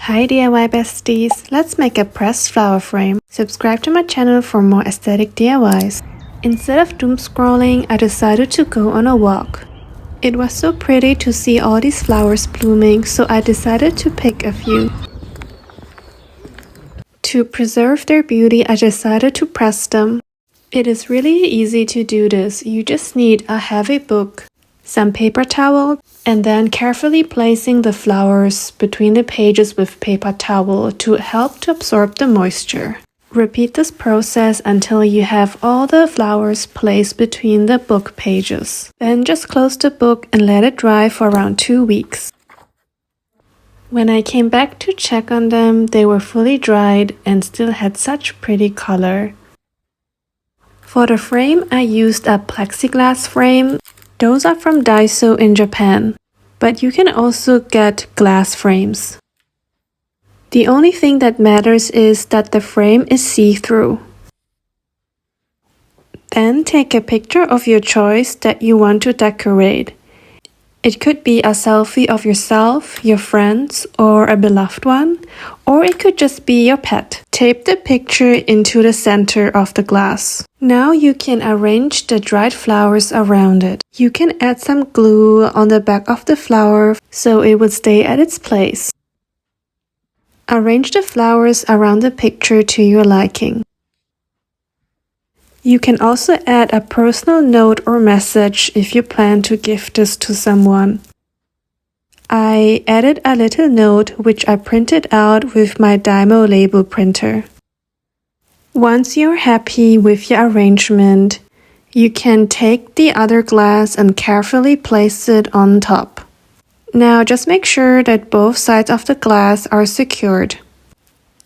Hi DIY besties, let's make a pressed flower frame. Subscribe to my channel for more aesthetic DIYs. Instead of doom scrolling, I decided to go on a walk. It was so pretty to see all these flowers blooming, so I decided to pick a few. To preserve their beauty, I decided to press them. It is really easy to do this. You just need a heavy book, some paper towel, and then carefully placing the flowers between the pages with paper towel to help to absorb the moisture. Repeat this process until you have all the flowers placed between the book pages. Then just close the book and let it dry for around 2 weeks. When I came back to check on them, they were fully dried and still had such pretty color. For the frame, I used a plexiglass frame. Those are from Daiso in Japan, but you can also get glass frames. The only thing that matters is that the frame is see-through. Then take a picture of your choice that you want to decorate. It could be a selfie of yourself, your friends, or a beloved one, or it could just be your pet. Tape the picture into the center of the glass. Now you can arrange the dried flowers around it. You can add some glue on the back of the flower so it will stay at its place. Arrange the flowers around the picture to your liking. You can also add a personal note or message if you plan to give this to someone. I added a little note which I printed out with my Dymo label printer. Once you're happy with your arrangement, you can take the other glass and carefully place it on top. Now just make sure that both sides of the glass are secured.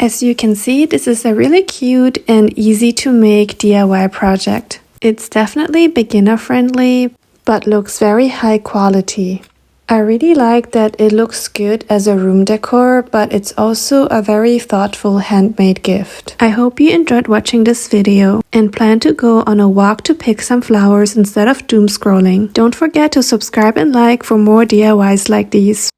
As you can see, this is a really cute and easy to make DIY project. It's definitely beginner friendly, but looks very high quality. I really like that it looks good as a room decor, but it's also a very thoughtful handmade gift. I hope you enjoyed watching this video and plan to go on a walk to pick some flowers instead of doom scrolling. Don't forget to subscribe and like for more DIYs like these.